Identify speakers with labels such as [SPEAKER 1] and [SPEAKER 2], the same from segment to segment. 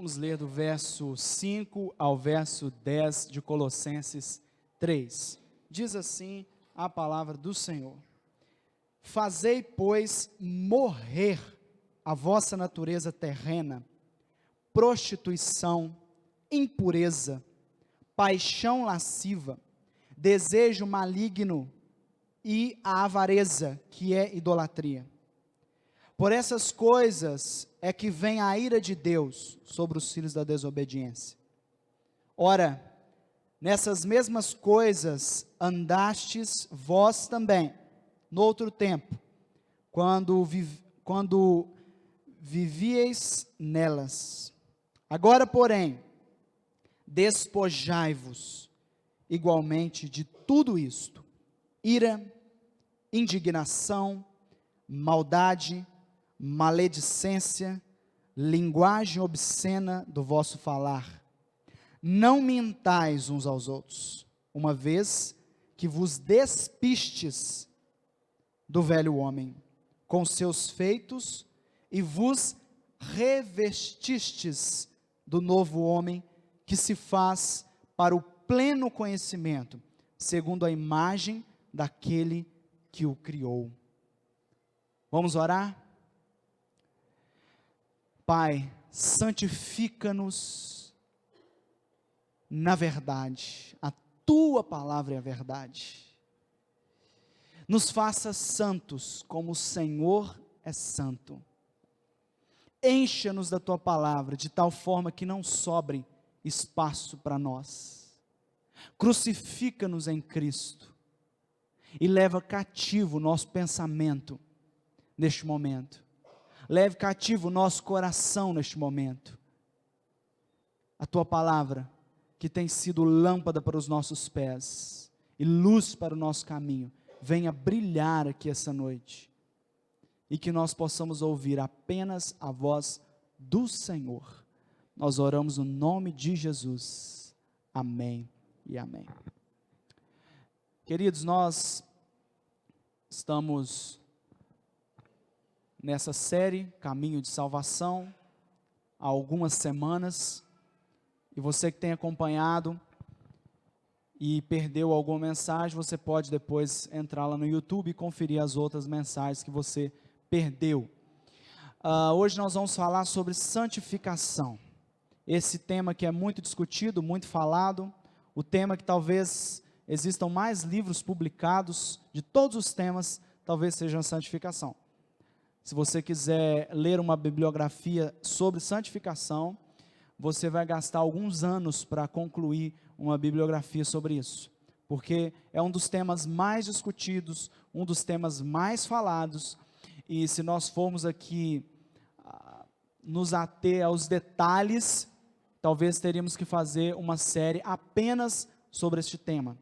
[SPEAKER 1] Vamos ler do verso 5 ao verso 10 de Colossenses 3. Diz assim a palavra do Senhor: Fazei, pois, morrer a vossa natureza terrena, prostituição, impureza, paixão lasciva, desejo maligno e a avareza, que é idolatria. Por essas coisas é que vem a ira de Deus sobre os filhos da desobediência. Ora, nessas mesmas coisas andastes vós também, no outro tempo, quando vivieis nelas. Agora, porém, despojai-vos igualmente de tudo isto: ira, indignação, maldade, maledicência, linguagem obscena do vosso falar. Não mintais uns aos outros, uma vez que vos despistes do velho homem, com seus feitos, e vos revestistes do novo homem, que se faz para o pleno conhecimento, segundo a imagem daquele que o criou. Vamos orar? Pai, santifica-nos na verdade, a Tua palavra é a verdade. Nos faça santos, como o Senhor é santo. Encha-nos da Tua palavra, de tal forma que não sobre espaço para nós. Crucifica-nos em Cristo, e leva cativo o nosso pensamento, neste momento. Leve cativo o nosso coração neste momento. A Tua palavra, que tem sido lâmpada para os nossos pés e luz para o nosso caminho, venha brilhar aqui essa noite, e que nós possamos ouvir apenas a voz do Senhor. Nós oramos no nome de Jesus. Amém e amém. Queridos, nós estamos nessa série Caminho de Salvação há algumas semanas, e você que tem acompanhado e perdeu alguma mensagem, você pode depois entrar lá no YouTube e conferir as outras mensagens que você perdeu. Hoje nós vamos falar sobre santificação, esse tema que é muito discutido, muito falado, o tema que talvez existam mais livros publicados, de todos os temas, talvez seja a santificação. Se você quiser ler uma bibliografia sobre santificação, você vai gastar alguns anos para concluir uma bibliografia sobre isso, porque é um dos temas mais discutidos, um dos temas mais falados, e se nós formos aqui nos ater aos detalhes, talvez teríamos que fazer uma série apenas sobre este tema,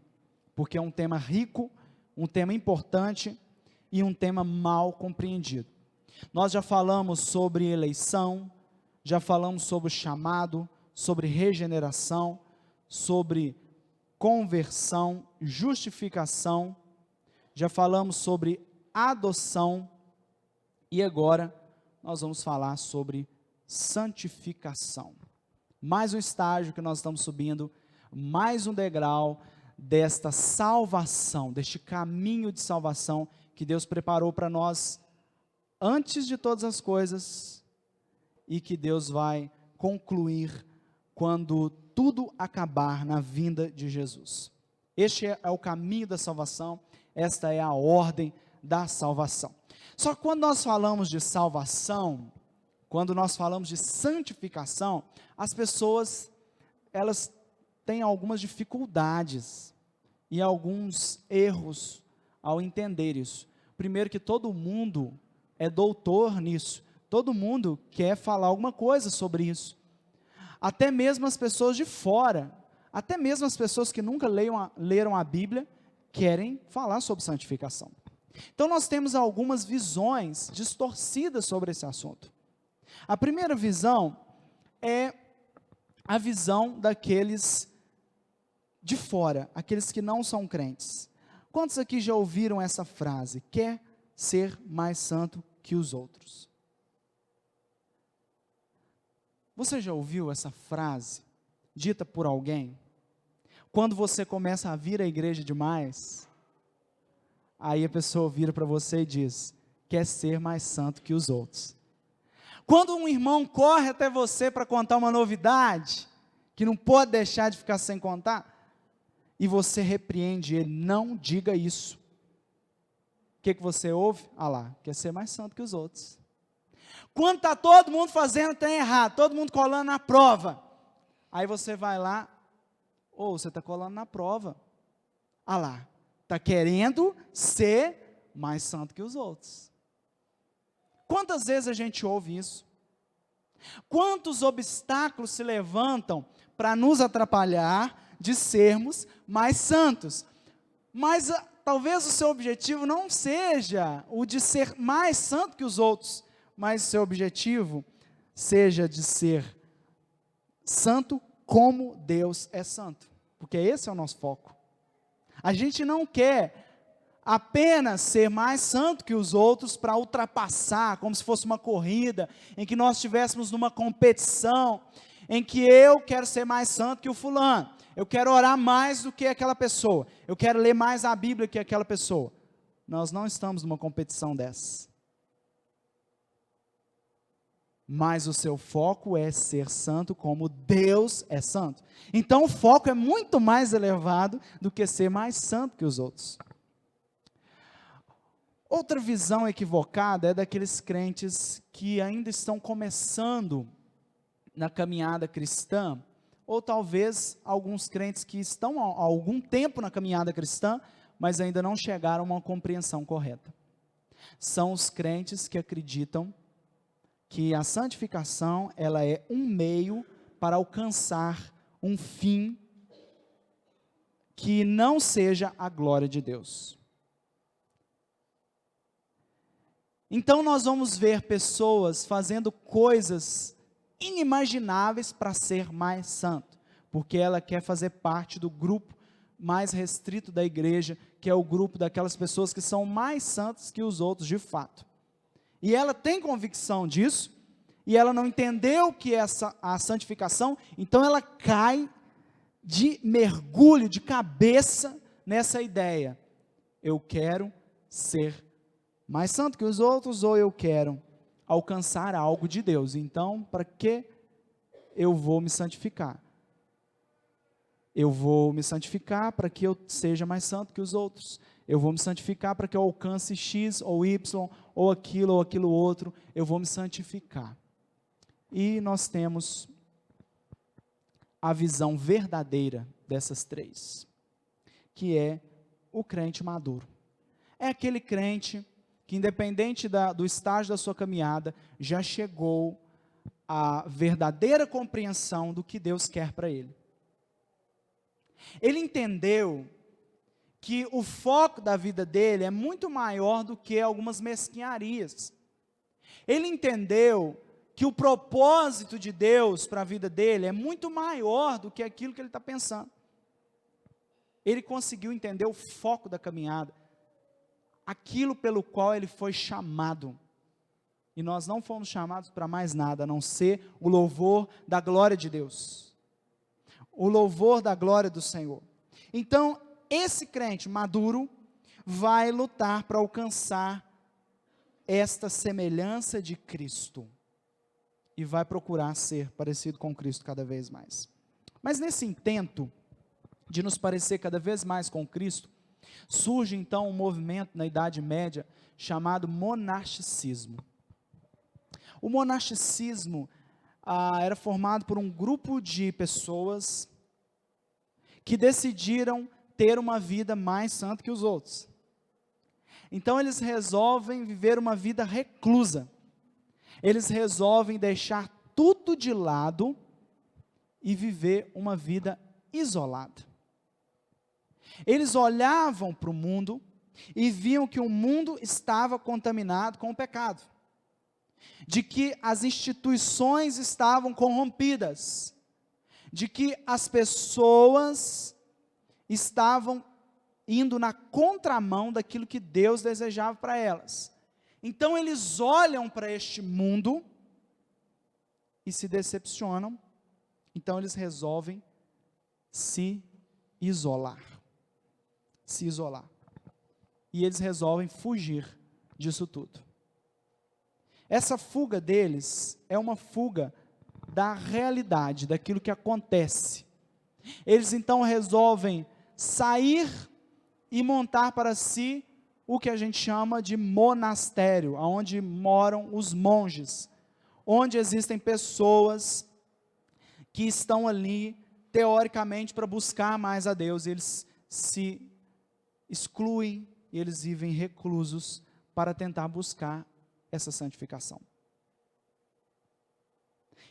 [SPEAKER 1] porque é um tema rico, um tema importante e um tema mal compreendido. Nós já falamos sobre eleição, já falamos sobre o chamado, sobre regeneração, sobre conversão, justificação, já falamos sobre adoção, e agora nós vamos falar sobre santificação. Mais um estágio que nós estamos subindo, mais um degrau desta salvação, deste caminho de salvação que Deus preparou para nós antes de todas as coisas, e que Deus vai concluir quando tudo acabar na vinda de Jesus. Este é o caminho da salvação, esta é a ordem da salvação. Só que quando nós falamos de salvação, quando nós falamos de santificação, as pessoas, elas têm algumas dificuldades e alguns erros ao entender isso. Primeiro, que todo mundo é doutor nisso, todo mundo quer falar alguma coisa sobre isso, até mesmo as pessoas de fora, até mesmo as pessoas que nunca leram a Bíblia, querem falar sobre santificação. Então nós temos algumas visões distorcidas sobre esse assunto. A primeira visão é a visão daqueles de fora, aqueles que não são crentes. Quantos aqui já ouviram essa frase? Quer ser mais santo que os outros? Você já ouviu essa frase dita por alguém? Quando você começa a vir à igreja demais, aí a pessoa vira para você e diz: quer ser mais santo que os outros. Quando um irmão corre até você para contar uma novidade, que não pode deixar de ficar sem contar, e você repreende ele: não diga isso. O que você ouve? Ah lá, quer ser mais santo que os outros. Quando está todo mundo fazendo trem errado, todo mundo colando na prova, aí você vai lá: você está colando na prova. Ah lá, está querendo ser mais santo que os outros. Quantas vezes a gente ouve isso? Quantos obstáculos se levantam para nos atrapalhar de sermos mais santos? Mas talvez o seu objetivo não seja o de ser mais santo que os outros, mas o seu objetivo seja de ser santo como Deus é santo, porque esse é o nosso foco. A gente não quer apenas ser mais santo que os outros para ultrapassar, como se fosse uma corrida, em que nós estivéssemos numa competição, em que eu quero ser mais santo que o fulano, eu quero orar mais do que aquela pessoa, eu quero ler mais a Bíblia que aquela pessoa. Nós não estamos numa competição dessa. Mas o seu foco é ser santo como Deus é santo. Então o foco é muito mais elevado do que ser mais santo que os outros. Outra visão equivocada é daqueles crentes que ainda estão começando na caminhada cristã, ou talvez alguns crentes que estão há algum tempo na caminhada cristã, mas ainda não chegaram a uma compreensão correta. São os crentes que acreditam que a santificação, ela é um meio para alcançar um fim que não seja a glória de Deus. Então nós vamos ver pessoas fazendo coisas inimagináveis para ser mais santo, porque ela quer fazer parte do grupo mais restrito da igreja, que é o grupo daquelas pessoas que são mais santas que os outros de fato. E ela tem convicção disso, e ela não entendeu que é a santificação, então ela cai de mergulho, de cabeça nessa ideia: eu quero ser mais santo que os outros, ou eu quero alcançar algo de Deus. Então, para que eu vou me santificar? Eu vou me santificar para que eu seja mais santo que os outros. Eu vou me santificar para que eu alcance X ou Y, ou aquilo outro. Eu vou me santificar. E nós temos a visão verdadeira dessas três, que é o crente maduro. É aquele crente que, independente do estágio da sua caminhada, já chegou à verdadeira compreensão do que Deus quer para ele. Ele entendeu que o foco da vida dele é muito maior do que algumas mesquinharias. Ele entendeu que o propósito de Deus para a vida dele é muito maior do que aquilo que ele está pensando. Ele conseguiu entender o foco da caminhada, aquilo pelo qual ele foi chamado. E nós não fomos chamados para mais nada, a não ser o louvor da glória de Deus. O louvor da glória do Senhor. Então, esse crente maduro vai lutar para alcançar esta semelhança de Cristo. E vai procurar ser parecido com Cristo cada vez mais. Mas nesse intento de nos parecer cada vez mais com Cristo, surge então um movimento na Idade Média chamado monasticismo. O monasticismo era formado por um grupo de pessoas que decidiram ter uma vida mais santa que os outros. Então eles resolvem viver uma vida reclusa. Eles resolvem deixar tudo de lado e viver uma vida isolada. Eles olhavam para o mundo e viam que o mundo estava contaminado com o pecado, de que as instituições estavam corrompidas, de que as pessoas estavam indo na contramão daquilo que Deus desejava para elas. Então eles olham para este mundo e se decepcionam, então eles resolvem se isolar. Se isolar. E eles resolvem fugir disso tudo. Essa fuga deles é uma fuga da realidade, daquilo que acontece. Eles então resolvem sair e montar para si o que a gente chama de monastério, onde moram os monges, onde existem pessoas que estão ali, teoricamente, para buscar mais a Deus. Eles se excluem e eles vivem reclusos para tentar buscar essa santificação.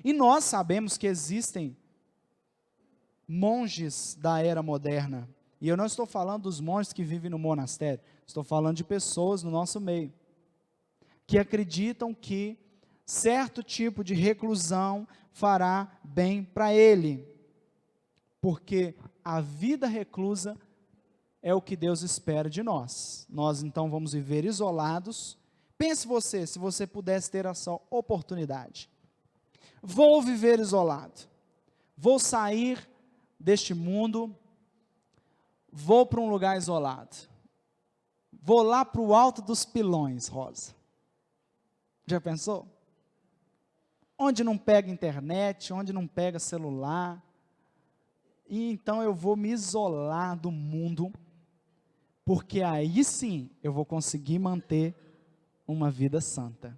[SPEAKER 1] E nós sabemos que existem monges da era moderna, e eu não estou falando dos monges que vivem no monastério, estou falando de pessoas no nosso meio, que acreditam que certo tipo de reclusão fará bem para ele, porque a vida reclusa é o que Deus espera de nós. Nós então vamos viver isolados. Pense você, se você pudesse ter essa oportunidade. Vou viver isolado, vou sair deste mundo, vou para um lugar isolado, vou lá para o alto dos pilões, Rosa. Já pensou? Onde não pega internet, onde não pega celular, e então eu vou me isolar do mundo, porque aí sim eu vou conseguir manter uma vida santa.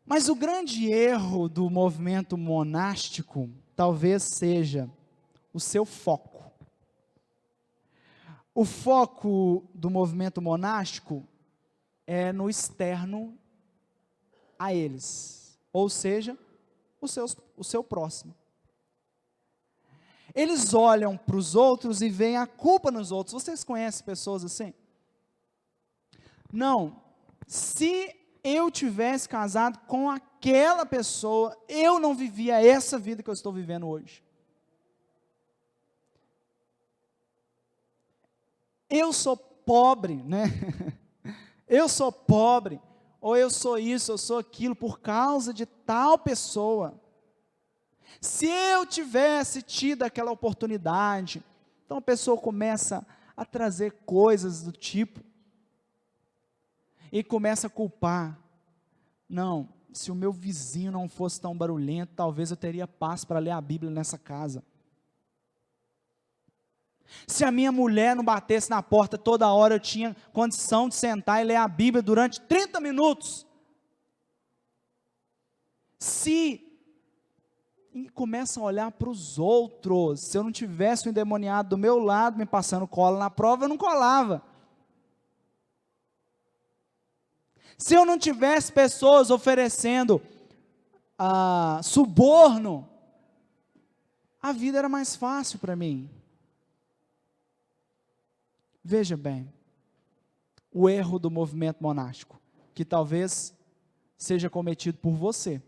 [SPEAKER 1] Mas o grande erro do movimento monástico talvez seja o seu foco. O foco do movimento monástico é no externo a eles, ou seja, o seu próximo. Eles olham para os outros e veem a culpa nos outros. Vocês conhecem pessoas assim? Não, se eu tivesse casado com aquela pessoa, eu não vivia essa vida que eu estou vivendo hoje. Eu sou pobre, né? Eu sou pobre, ou eu sou isso, eu sou aquilo, por causa de tal pessoa. Se eu tivesse tido aquela oportunidade, então a pessoa começa a trazer coisas do tipo, e começa a culpar. Não, se o meu vizinho não fosse tão barulhento, talvez eu teria paz para ler a Bíblia nessa casa. Se a minha mulher não batesse na porta toda hora, eu tinha condição de sentar e ler a Bíblia durante 30 minutos. E começa a olhar para os outros. Se eu não tivesse o endemoniado do meu lado, me passando cola na prova, eu não colava. Se eu não tivesse pessoas oferecendo suborno, a vida era mais fácil para mim. Veja bem, o erro do movimento monástico, que talvez seja cometido por você,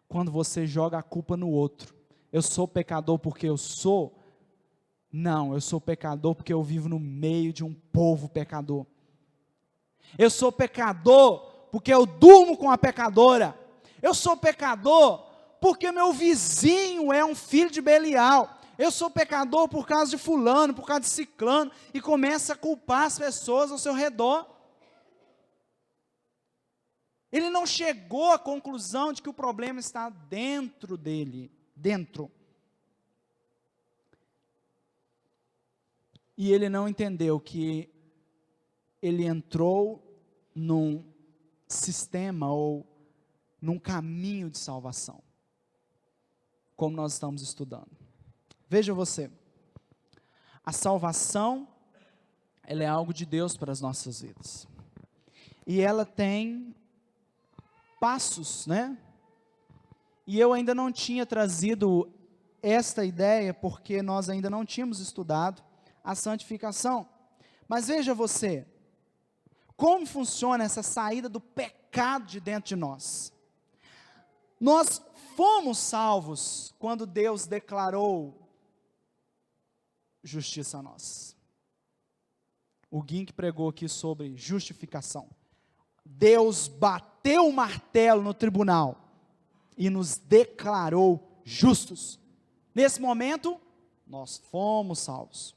[SPEAKER 1] quando você joga a culpa no outro. Eu sou pecador porque eu sou? Não, eu sou pecador porque eu vivo no meio de um povo pecador. Eu sou pecador porque eu durmo com a pecadora. Eu sou pecador porque meu vizinho é um filho de Belial. Eu sou pecador por causa de fulano, por causa de ciclano, e começa a culpar as pessoas ao seu redor. Ele não chegou à conclusão de que o problema está dentro dele, dentro. E ele não entendeu que ele entrou num sistema ou num caminho de salvação, como nós estamos estudando. Veja você, a salvação, ela é algo de Deus para as nossas vidas, e ela tem passos, né? E eu ainda não tinha trazido esta ideia, porque nós ainda não tínhamos estudado a santificação. Mas veja você, como funciona essa saída do pecado de dentro de nós. Nós fomos salvos quando Deus declarou justiça a nós. O Guim que pregou aqui sobre justificação. Deus bateu o martelo no tribunal e nos declarou justos. Nesse momento, nós fomos salvos.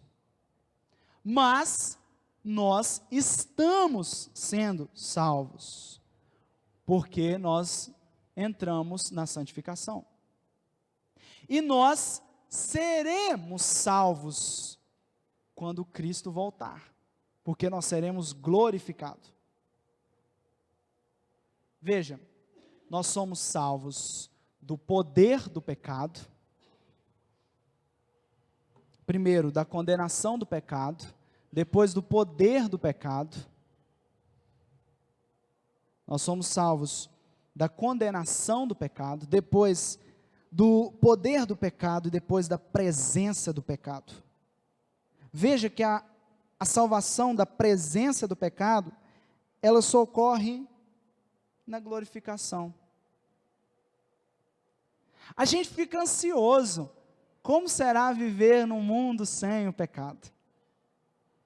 [SPEAKER 1] Mas nós estamos sendo salvos, porque nós entramos na santificação. E nós seremos salvos quando Cristo voltar, porque nós seremos glorificados. Veja, nós somos salvos do poder do pecado, primeiro da condenação do pecado, depois do poder do pecado. Nós somos salvos da condenação do pecado, depois do poder do pecado e depois da presença do pecado. Veja que a salvação da presença do pecado, ela só ocorre na glorificação. A gente fica ansioso, como será viver num mundo sem o pecado?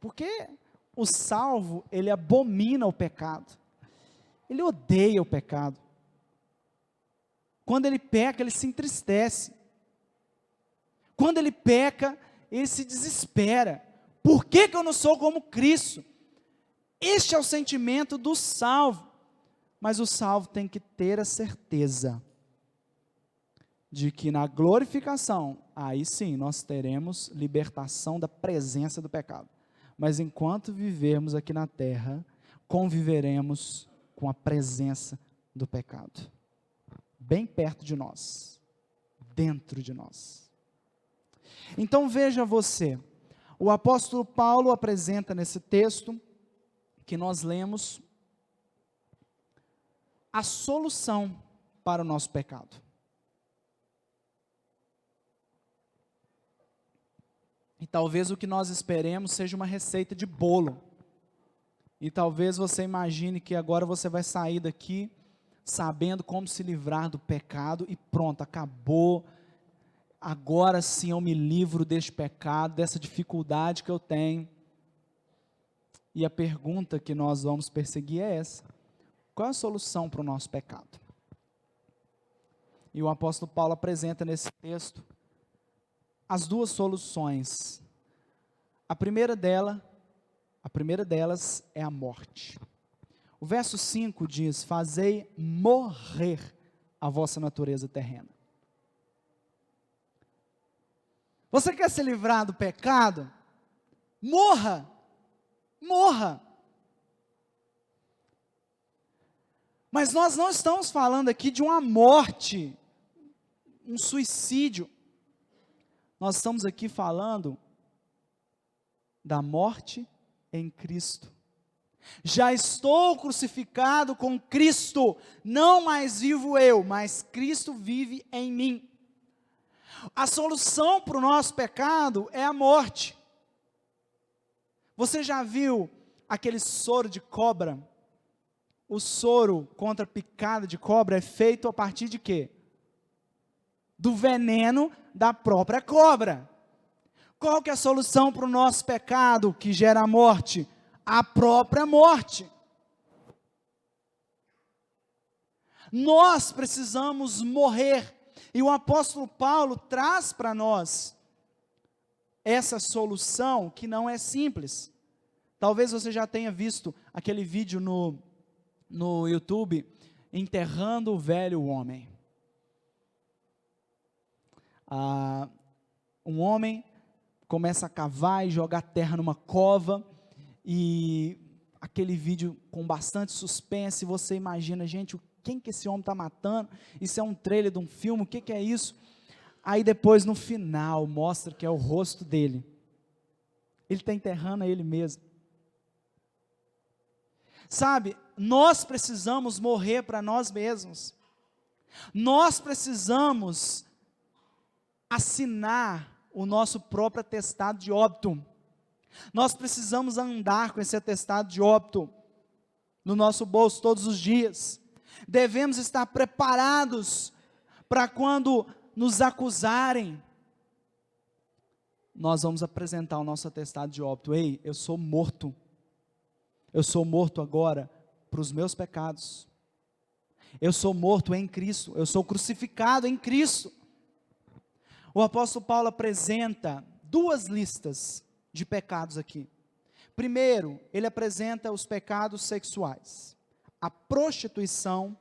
[SPEAKER 1] Porque o salvo, ele abomina o pecado, ele odeia o pecado. Quando ele peca, ele se entristece. Quando ele peca, ele se desespera. Por que eu não sou como Cristo? Este é o sentimento do salvo. Mas o salvo tem que ter a certeza de que na glorificação, aí sim, nós teremos libertação da presença do pecado. Mas enquanto vivermos aqui na terra, conviveremos com a presença do pecado. Bem perto de nós, dentro de nós. Então veja você, o apóstolo Paulo apresenta nesse texto que nós lemos a solução para o nosso pecado. E talvez o que nós esperemos seja uma receita de bolo. E talvez você imagine que agora você vai sair daqui sabendo como se livrar do pecado e pronto, acabou. Agora sim eu me livro deste pecado, dessa dificuldade que eu tenho. E a pergunta que nós vamos perseguir é essa: qual é a solução para o nosso pecado? E o apóstolo Paulo apresenta nesse texto as duas soluções. A primeira delas é a morte. O verso 5 diz: fazei morrer a vossa natureza terrena. Você quer se livrar do pecado? Morra! Morra! Mas nós não estamos falando aqui de uma morte, um suicídio. Nós estamos aqui falando da morte em Cristo. Já estou crucificado com Cristo, não mais vivo eu, mas Cristo vive em mim. A solução para o nosso pecado é a morte. Você já viu aquele soro de cobra? O soro contra a picada de cobra é feito a partir de quê? Do veneno da própria cobra. Qual que é a solução para o nosso pecado que gera a morte? A própria morte. Nós precisamos morrer. E o apóstolo Paulo traz para nós essa solução que não é simples. Talvez você já tenha visto aquele vídeo no YouTube, enterrando o velho homem. Um homem começa a cavar e jogar terra numa cova, e aquele vídeo com bastante suspense. Você imagina, gente, quem que esse homem está matando? Isso é um trailer de um filme, o que é isso? Aí depois no final mostra que é o rosto dele. Ele está enterrando a ele mesmo. Sabe, nós precisamos morrer para nós mesmos. Nós precisamos assinar o nosso próprio atestado de óbito. Nós precisamos andar com esse atestado de óbito no nosso bolso todos os dias. Devemos estar preparados para quando nos acusarem, nós vamos apresentar o nosso atestado de óbito. Ei, eu sou morto. Eu sou morto agora para os meus pecados. Eu sou morto em Cristo, eu sou crucificado em Cristo. O apóstolo Paulo apresenta duas listas de pecados aqui. Primeiro, ele apresenta os pecados sexuais. A prostituição,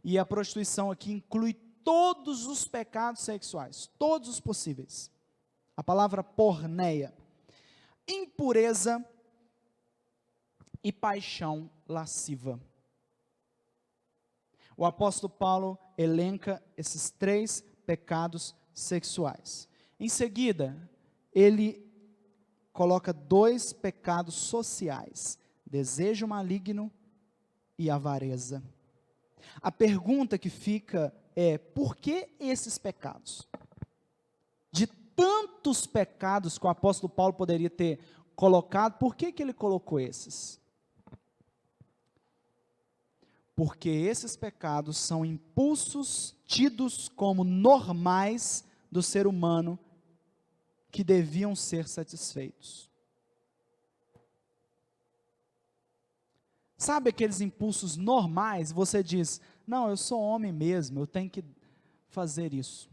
[SPEAKER 1] e a prostituição aqui inclui todos os pecados sexuais, todos os possíveis. A palavra porneia, impureza e paixão lasciva. O apóstolo Paulo elenca esses 3 pecados sexuais. Em seguida, ele coloca 2 pecados sociais: desejo maligno e avareza. A pergunta que fica é: por que esses pecados? De tantos pecados que o apóstolo Paulo poderia ter colocado, por que ele colocou esses? Porque esses pecados são impulsos tidos como normais do ser humano, que deviam ser satisfeitos. Sabe aqueles impulsos normais? Você diz: não, eu sou homem mesmo, eu tenho que fazer isso,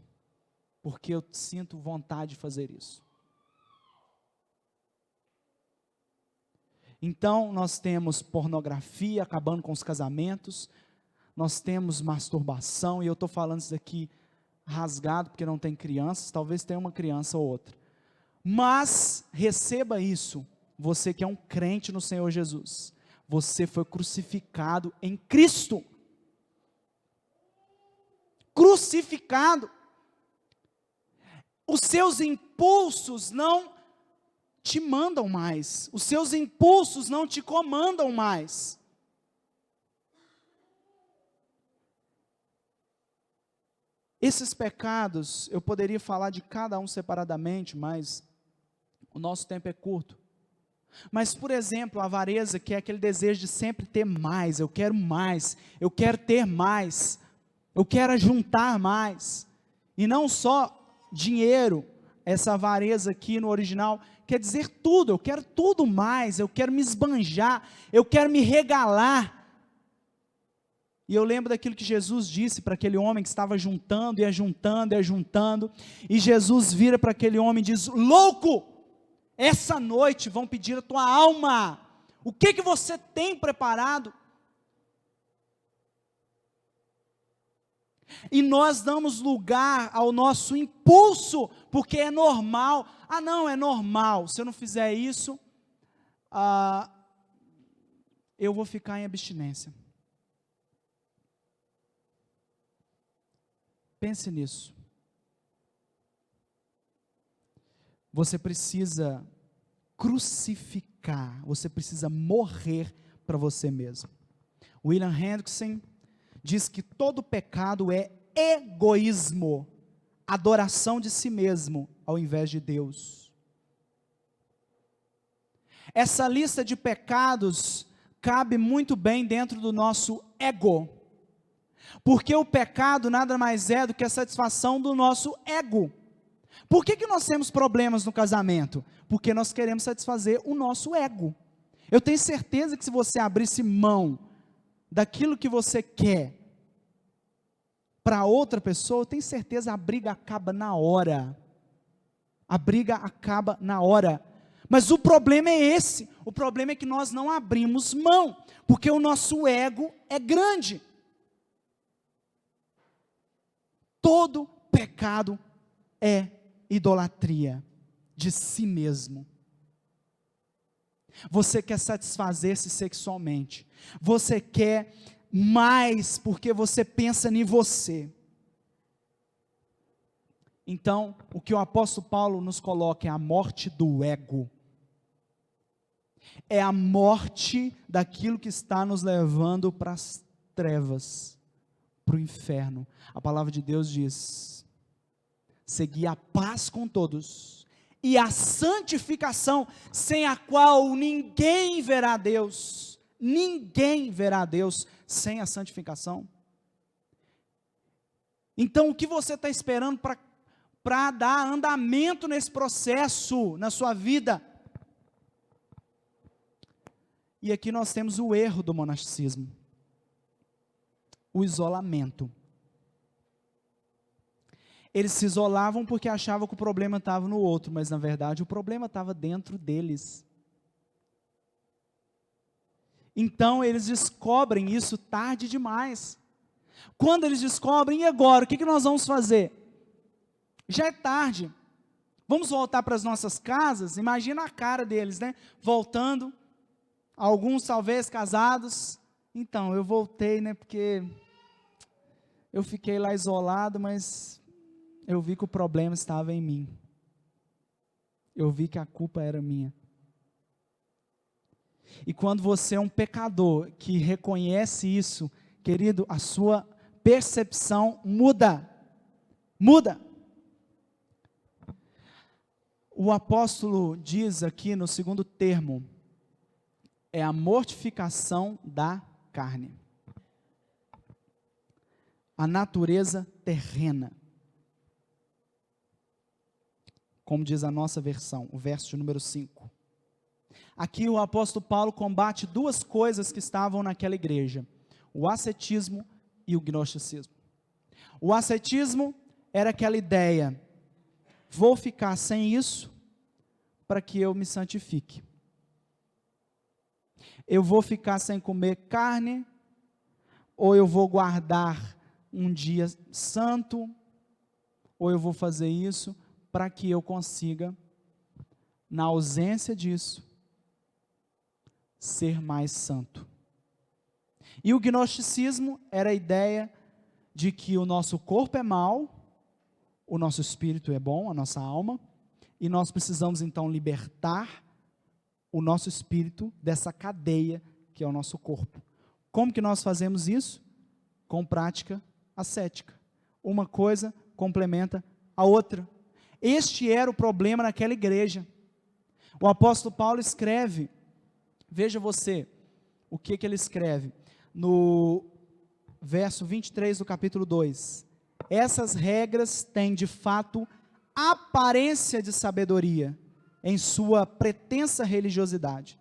[SPEAKER 1] porque eu sinto vontade de fazer isso. Então, nós temos pornografia, acabando com os casamentos, nós temos masturbação, e eu estou falando isso aqui rasgado, porque não tem crianças, talvez tenha uma criança ou outra. Mas, receba isso, você que é um crente no Senhor Jesus, você foi crucificado em Cristo. Crucificado. Os seus impulsos não te mandam mais, os seus impulsos não te comandam mais. Esses pecados, eu poderia falar de cada um separadamente, mas o nosso tempo é curto. Mas, por exemplo, a avareza, que é aquele desejo de sempre ter mais, eu quero ter mais, eu quero juntar mais, e não só dinheiro. Essa avareza aqui no original quer dizer tudo, eu quero tudo mais, eu quero me esbanjar, eu quero me regalar. E eu lembro daquilo que Jesus disse para aquele homem que estava juntando, e ajuntando, e Jesus vira para aquele homem e diz: louco, essa noite vão pedir a tua alma, o que você tem preparado? E nós damos lugar ao nosso impulso, porque é normal. Ah, não, é normal, se eu não fizer isso, eu vou ficar em abstinência. Pense nisso. Você precisa crucificar, você precisa morrer para você mesmo. William Hendrickson diz que todo pecado é egoísmo, adoração de si mesmo, ao invés de Deus. Essa lista de pecados cabe muito bem dentro do nosso ego, porque o pecado nada mais é do que a satisfação do nosso ego. Por que nós temos problemas no casamento? Porque nós queremos satisfazer o nosso ego. Eu tenho certeza que se você abrisse mão daquilo que você quer para outra pessoa, eu tenho certeza a briga acaba na hora. A briga acaba na hora. Mas o problema é esse. O problema é que nós não abrimos mão, porque o nosso ego é grande. Todo pecado é idolatria de si mesmo. Você quer satisfazer-se sexualmente, você quer mais porque você pensa em você. Então, o que o apóstolo Paulo nos coloca é a morte do ego, é a morte daquilo que está nos levando para as trevas, para o inferno. A palavra de Deus diz: segui a paz com todos, e a santificação, sem a qual ninguém verá Deus. Ninguém verá Deus sem a santificação. Então, o que você está esperando para dar andamento nesse processo, na sua vida? E aqui nós temos o erro do monasticismo, o isolamento. Eles se isolavam porque achavam que o problema estava no outro, mas na verdade o problema estava dentro deles. Então eles descobrem isso tarde demais. Quando eles descobrem, e agora? O que nós vamos fazer? Já é tarde. Vamos voltar para as nossas casas? Imagina a cara deles, né? Voltando, alguns talvez casados. Então, eu voltei, né? Porque eu fiquei lá isolado, mas eu vi que o problema estava em mim. Eu vi que a culpa era minha. E quando você é um pecador que reconhece isso, querido, a sua percepção muda. Muda. O apóstolo diz aqui no segundo termo, é a mortificação da carne. A natureza terrena. Como diz a nossa versão, o verso de número 5. Aqui o apóstolo Paulo combate duas coisas que estavam naquela igreja: o ascetismo e o gnosticismo. O ascetismo era aquela ideia: vou ficar sem isso para que eu me santifique. Eu vou ficar sem comer carne, ou eu vou guardar um dia santo, ou eu vou fazer isso para que eu consiga, na ausência disso, ser mais santo. E o gnosticismo era a ideia de que o nosso corpo é mau, o nosso espírito é bom, a nossa alma, e nós precisamos então libertar o nosso espírito dessa cadeia que é o nosso corpo. Como que nós fazemos isso? Com prática ascética. Uma coisa complementa a outra. Este era o problema naquela igreja. O apóstolo Paulo escreve, veja você, o que ele escreve, no verso 23 do capítulo 2, essas regras têm de fato aparência de sabedoria em sua pretensa religiosidade,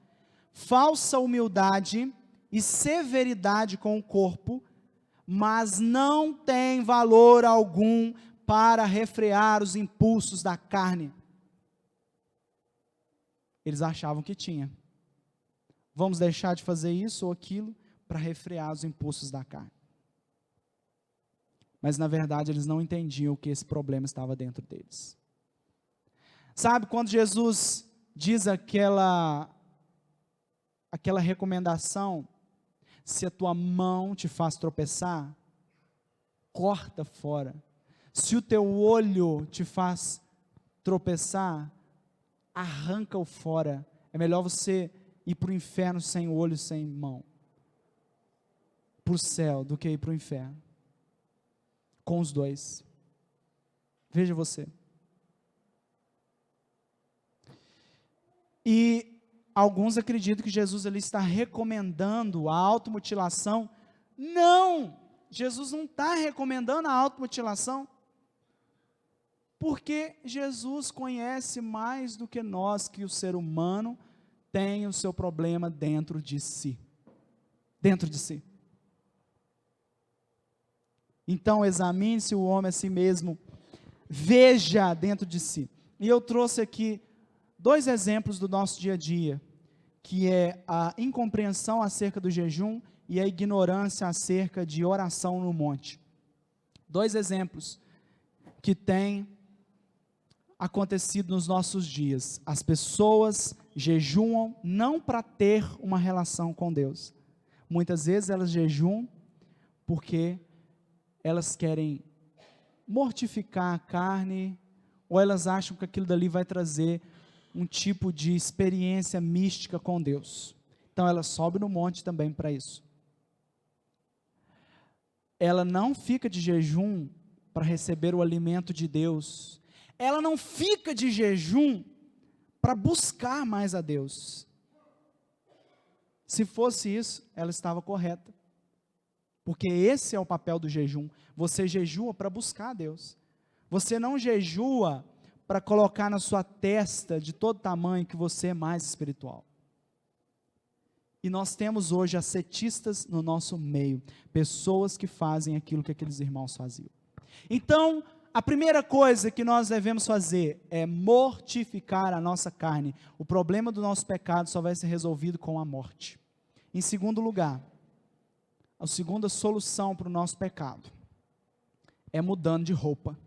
[SPEAKER 1] falsa humildade e severidade com o corpo, mas não tem valor algum para refrear os impulsos da carne. Eles achavam que tinha. Vamos deixar de fazer isso ou aquilo para refrear os impulsos da carne. Mas na verdade eles não entendiam que esse problema estava dentro deles. Sabe, quando Jesus diz aquela recomendação, se a tua mão te faz tropeçar, corta fora. Se o teu olho te faz tropeçar, arranca-o fora. É melhor você ir para o inferno sem olho, sem mão, para o céu, do que ir para o inferno com os dois. Veja você. E alguns acreditam que Jesus ali está recomendando a automutilação. Não! Jesus não está recomendando a automutilação, porque Jesus conhece mais do que nós que o ser humano tem o seu problema dentro de si. Dentro de si. Então examine-se o homem a si mesmo, veja dentro de si. E eu trouxe aqui 2 exemplos do nosso dia a dia, que é a incompreensão acerca do jejum e a ignorância acerca de oração no monte. 2 exemplos que têm acontecido nos nossos dias. As pessoas jejuam não para ter uma relação com Deus. Muitas vezes elas jejuam porque elas querem mortificar a carne, ou elas acham que aquilo dali vai trazer um tipo de experiência mística com Deus. Então ela sobe no monte também para isso. Ela não fica de jejum para receber o alimento de Deus. Ela não fica de jejum para buscar mais a Deus. Se fosse isso, ela estava correta. Porque esse é o papel do jejum. Você jejua para buscar a Deus. Você não jejua para colocar na sua testa de todo tamanho que você é mais espiritual. E nós temos hoje ascetistas no nosso meio, pessoas que fazem aquilo que aqueles irmãos faziam. Então, a primeira coisa que nós devemos fazer é mortificar a nossa carne. O problema do nosso pecado só vai ser resolvido com a morte. Em segundo lugar, a segunda solução para o nosso pecado é mudando de roupa.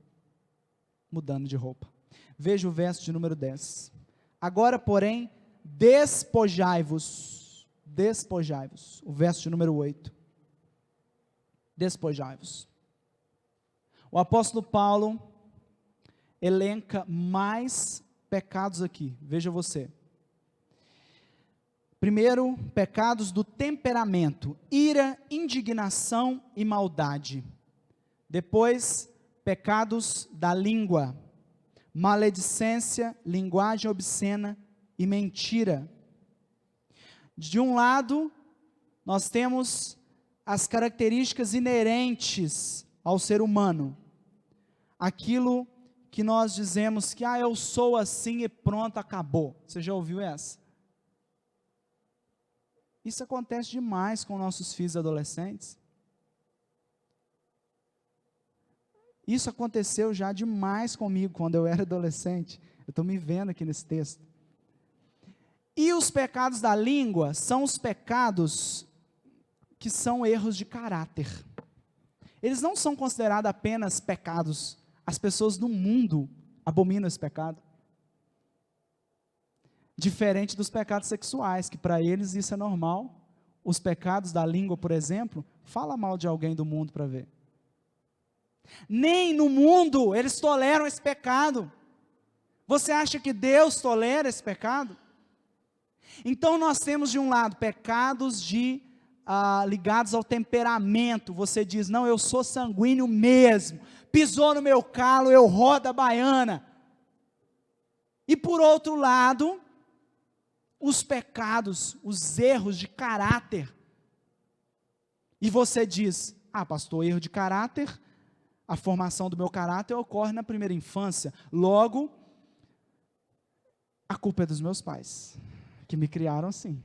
[SPEAKER 1] Mudando de roupa. Veja o verso de número 10. Agora, porém, despojai-vos. Despojai-vos. O verso de número 8. Despojai-vos. O apóstolo Paulo elenca mais pecados aqui. Veja você. Primeiro, pecados do temperamento, ira, indignação e maldade. Depois, pecados da língua, maledicência, linguagem obscena e mentira. De um lado, nós temos as características inerentes ao ser humano. Aquilo que nós dizemos que, eu sou assim e pronto, acabou. Você já ouviu essa? Isso acontece demais com nossos filhos adolescentes. Isso aconteceu já demais comigo quando eu era adolescente. Eu estou me vendo aqui nesse texto. E os pecados da língua são os pecados que são erros de caráter. Eles não são considerados apenas pecados. As pessoas do mundo abominam esse pecado. Diferente dos pecados sexuais, que para eles isso é normal. Os pecados da língua, por exemplo, fala mal de alguém do mundo para ver. Nem no mundo eles toleram esse pecado. Você acha que Deus tolera esse pecado? Então nós temos de um lado pecados ligados ao temperamento. Você diz, não, eu sou sanguíneo mesmo. Pisou no meu calo, eu rodo a baiana. E por outro lado, os pecados, os erros de caráter. E você diz, pastor, erro de caráter, a formação do meu caráter ocorre na primeira infância. Logo, a culpa é dos meus pais, que me criaram assim.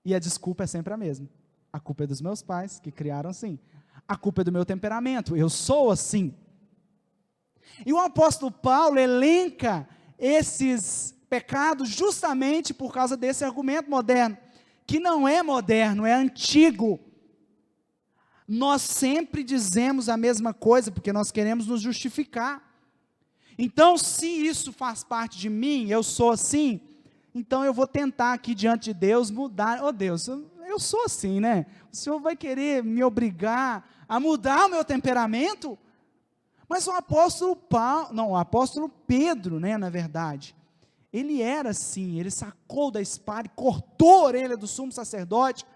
[SPEAKER 1] E a desculpa é sempre a mesma. A culpa é dos meus pais, que criaram assim. A culpa é do meu temperamento, eu sou assim. E o apóstolo Paulo elenca esses pecados justamente por causa desse argumento moderno, que não é moderno, é antigo. Nós sempre dizemos a mesma coisa, porque nós queremos nos justificar. Então, se isso faz parte de mim, eu sou assim, então eu vou tentar aqui diante de Deus mudar. Deus, eu sou assim, né? O Senhor vai querer me obrigar a mudar o meu temperamento? Mas o apóstolo Pedro, na verdade, ele era assim, ele sacou da espada e cortou a orelha do sumo sacerdote.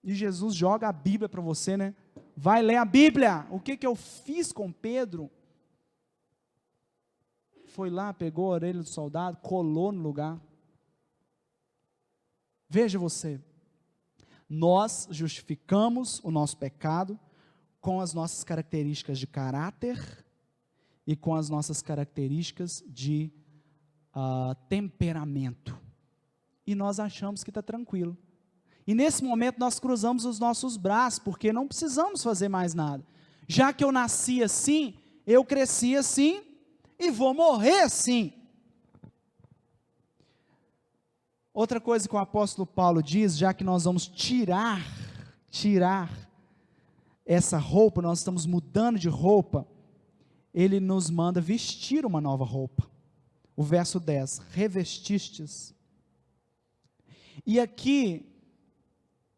[SPEAKER 1] E Jesus joga a Bíblia para você, né? Vai ler a Bíblia. O que eu fiz com Pedro? Foi lá, pegou a orelha do soldado, colou no lugar. Veja você, nós justificamos o nosso pecado com as nossas características de caráter e com as nossas características de temperamento. E nós achamos que está tranquilo. E nesse momento nós cruzamos os nossos braços, porque não precisamos fazer mais nada. Já que eu nasci assim, eu cresci assim, e vou morrer assim. Outra coisa que o apóstolo Paulo diz, já que nós vamos tirar essa roupa, nós estamos mudando de roupa, ele nos manda vestir uma nova roupa. O verso 10, revestistes. E aqui,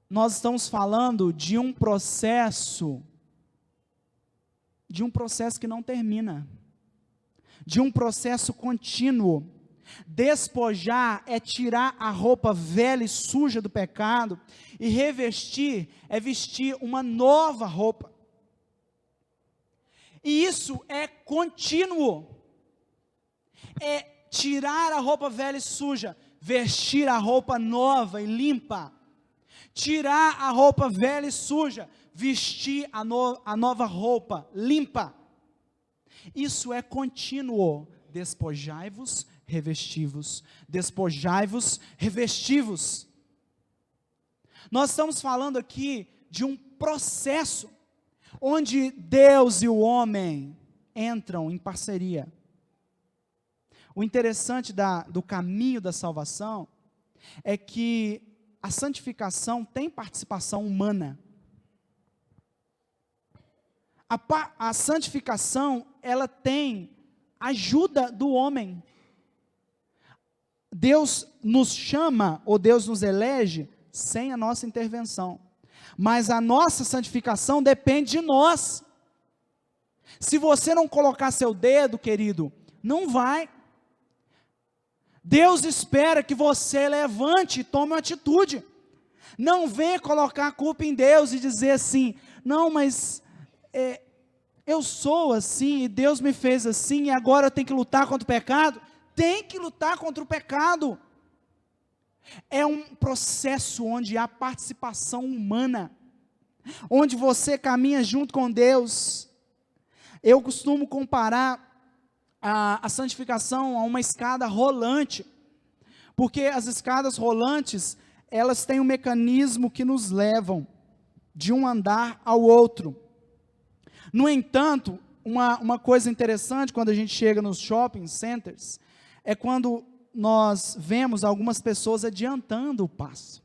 [SPEAKER 1] nós estamos falando de um processo que não termina, de um processo contínuo. Despojar é tirar a roupa velha e suja do pecado, e revestir é vestir uma nova roupa. E isso é contínuo, é tirar a roupa velha e suja, vestir a roupa nova e limpa. Tirar a roupa velha e suja, vestir a nova roupa limpa. Isso é contínuo. Despojai-vos revesti-vos. Despojai-vos, revesti-vos. Nós estamos falando aqui de um processo onde Deus e o homem entram em parceria. O interessante do caminho da salvação é que a santificação tem participação humana. A santificação, ela tem ajuda do homem. Deus nos chama, ou Deus nos elege, sem a nossa intervenção. Mas a nossa santificação depende de nós. Se você não colocar seu dedo, querido, não vai. Deus espera que você levante e tome uma atitude. Não venha colocar a culpa em Deus e dizer assim, não, mas eu sou assim, e Deus me fez assim, e agora eu tenho que lutar contra o pecado. Tem que lutar contra o pecado. É um processo onde há participação humana, onde você caminha junto com Deus. Eu costumo comparar a santificação a uma escada rolante, porque as escadas rolantes, elas têm um mecanismo que nos levam de um andar ao outro. No entanto, uma coisa interessante quando a gente chega nos shopping centers, é quando nós vemos algumas pessoas adiantando o passo.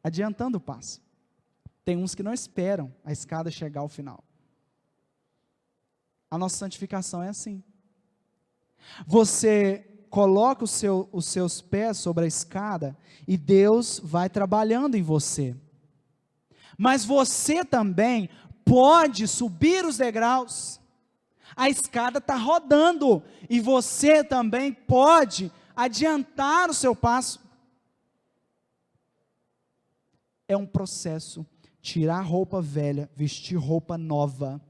[SPEAKER 1] Adiantando o passo. Tem uns que não esperam a escada chegar ao final. A nossa santificação é assim. Você coloca os seus pés sobre a escada e Deus vai trabalhando em você. Mas você também pode subir os degraus. A escada está rodando e você também pode adiantar o seu passo. É um processo. Tirar roupa velha, vestir roupa nova.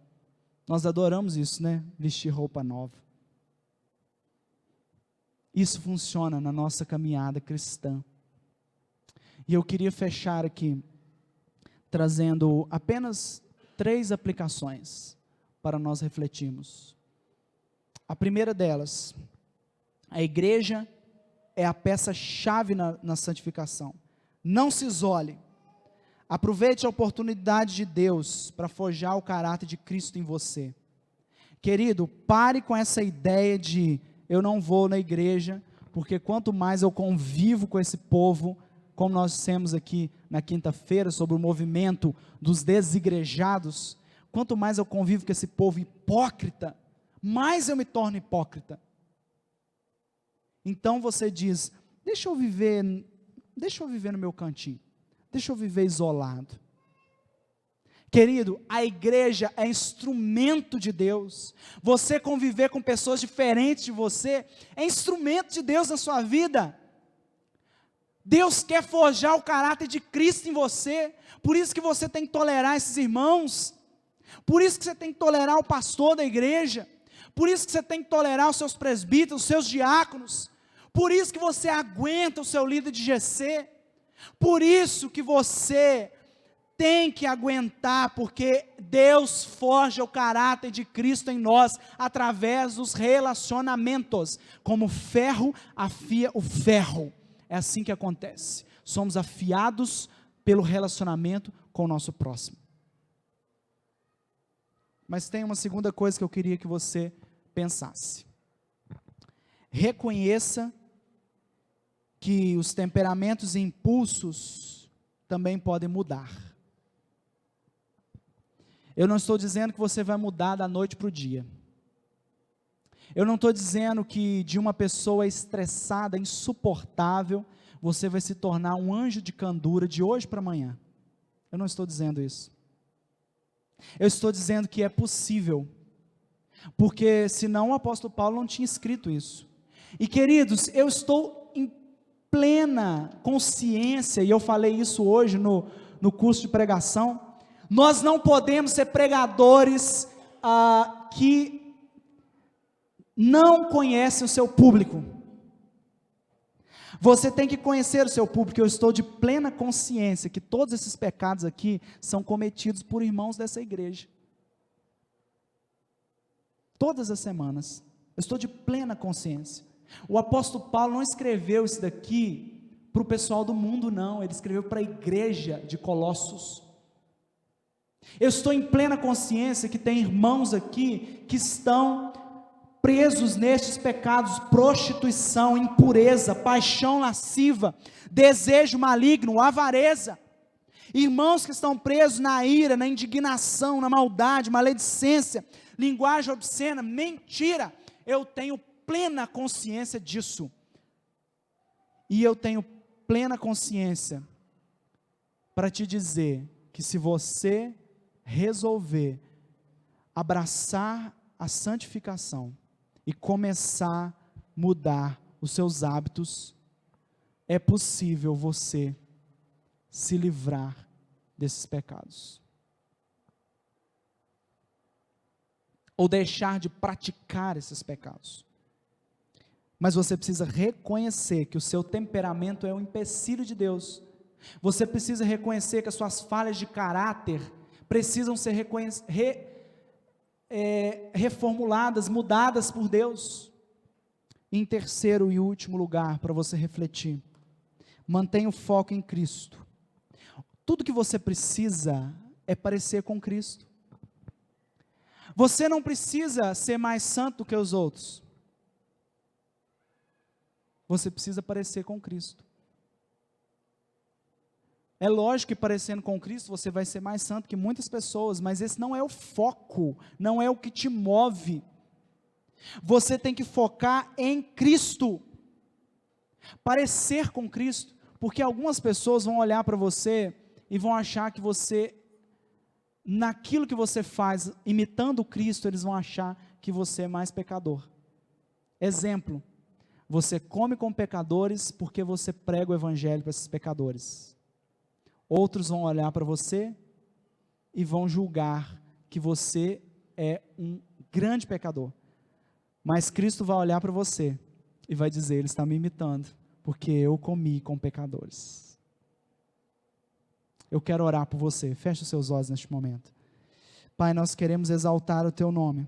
[SPEAKER 1] Nós adoramos isso, né? Vestir roupa nova. Isso funciona na nossa caminhada cristã. E eu queria fechar aqui, trazendo apenas 3 aplicações para nós refletirmos. A primeira delas, a igreja é a peça-chave na santificação. Não se isole. Aproveite a oportunidade de Deus para forjar o caráter de Cristo em você. Querido, pare com essa ideia de eu não vou na igreja, porque quanto mais eu convivo com esse povo, como nós dissemos aqui na quinta-feira sobre o movimento dos desigrejados, quanto mais eu convivo com esse povo hipócrita, mais eu me torno hipócrita. Então você diz, deixa eu viver no meu cantinho. Deixa eu viver isolado. Querido, a igreja é instrumento de Deus. Você conviver com pessoas diferentes de você é instrumento de Deus na sua vida. Deus quer forjar o caráter de Cristo em você. Por isso que você tem que tolerar esses irmãos. Por isso que você tem que tolerar o pastor da igreja. Por isso que você tem que tolerar os seus presbíteros, os seus diáconos. Por isso que você aguenta o seu líder de GC. Por isso que você tem que aguentar, porque Deus forja o caráter de Cristo em nós, através dos relacionamentos, como ferro afia o ferro, é assim que acontece, somos afiados pelo relacionamento com o nosso próximo. Mas tem uma segunda coisa que eu queria que você pensasse, reconheça que os temperamentos e impulsos também podem mudar. Eu não estou dizendo que você vai mudar da noite para o dia. Eu não estou dizendo que de uma pessoa estressada, insuportável, você vai se tornar um anjo de candura de hoje para amanhã. Eu não estou dizendo isso. Eu estou dizendo que é possível, porque senão o apóstolo Paulo não tinha escrito isso. E queridos, eu estou em plena consciência, e eu falei isso hoje no curso de pregação, nós não podemos ser pregadores que não conhecem o seu público. Você tem que conhecer o seu público. Eu estou de plena consciência que todos esses pecados aqui são cometidos por irmãos dessa igreja. Todas as semanas Eu estou de plena consciência. O apóstolo Paulo não escreveu isso daqui para o pessoal do mundo, não. Ele escreveu para a igreja de Colossos. Eu estou em plena consciência que tem irmãos aqui que estão presos nestes pecados: prostituição, impureza, paixão lasciva, desejo maligno, avareza. Irmãos que estão presos na ira, na indignação, na maldade, maledicência, linguagem obscena, mentira. Eu tenho plena consciência disso. E eu tenho plena consciência para te dizer que se você resolver abraçar a santificação e começar a mudar os seus hábitos, é possível você se livrar desses pecados, ou deixar de praticar esses pecados. Mas você precisa reconhecer que o seu temperamento é um empecilho de Deus. Você precisa reconhecer que as suas falhas de caráter precisam ser reformuladas, mudadas por Deus. Em terceiro e último lugar, para você refletir, mantenha o foco em Cristo. Tudo que você precisa é parecer com Cristo. Você não precisa ser mais santo que os outros. Você precisa parecer com Cristo. É lógico que parecendo com Cristo você vai ser mais santo que muitas pessoas, mas esse não é o foco, não é o que te move. Você tem que focar em Cristo, parecer com Cristo, porque algumas pessoas vão olhar para você e vão achar que você, naquilo que você faz, imitando Cristo, eles vão achar que você é mais pecador. Exemplo: você come com pecadores porque você prega o evangelho para esses pecadores. Outros vão olhar para você e vão julgar que você é um grande pecador. Mas Cristo vai olhar para você e vai dizer: ele está me imitando, porque eu comi com pecadores. Eu quero orar por você. Feche os seus olhos neste momento. Pai, nós queremos exaltar o teu nome,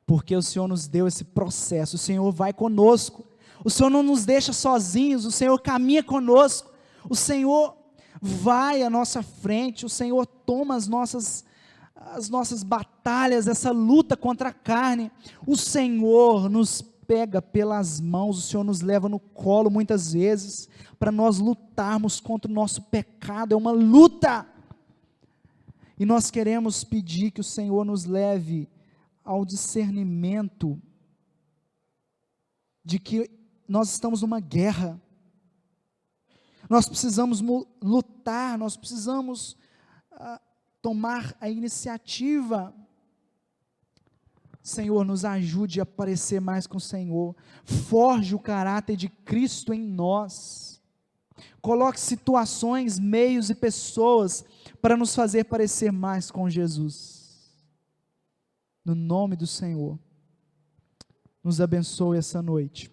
[SPEAKER 1] porque o Senhor nos deu esse processo. O Senhor vai conosco. O Senhor não nos deixa sozinhos. O Senhor caminha conosco. O Senhor vai à nossa frente. O Senhor toma as nossas batalhas, essa luta contra a carne. O Senhor nos pega pelas mãos. O Senhor nos leva no colo muitas vezes para nós lutarmos contra o nosso pecado. É uma luta. E nós queremos pedir que o Senhor nos leve ao discernimento de que nós estamos numa guerra. Nós precisamos lutar, nós precisamos tomar a iniciativa. Senhor, nos ajude a parecer mais com o Senhor. Forge o caráter de Cristo em nós. Coloque situações, meios e pessoas para nos fazer parecer mais com Jesus. No nome do Senhor, nos abençoe essa noite.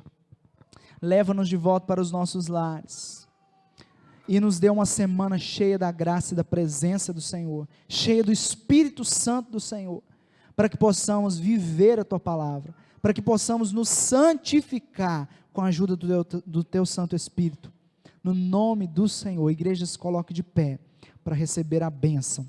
[SPEAKER 1] Leva-nos de volta para os nossos lares. E nos dê uma semana cheia da graça e da presença do Senhor, cheia do Espírito Santo do Senhor, para que possamos viver a Tua palavra, para que possamos nos santificar com a ajuda do Teu Santo Espírito. No nome do Senhor, a igreja se coloque de pé para receber a bênção.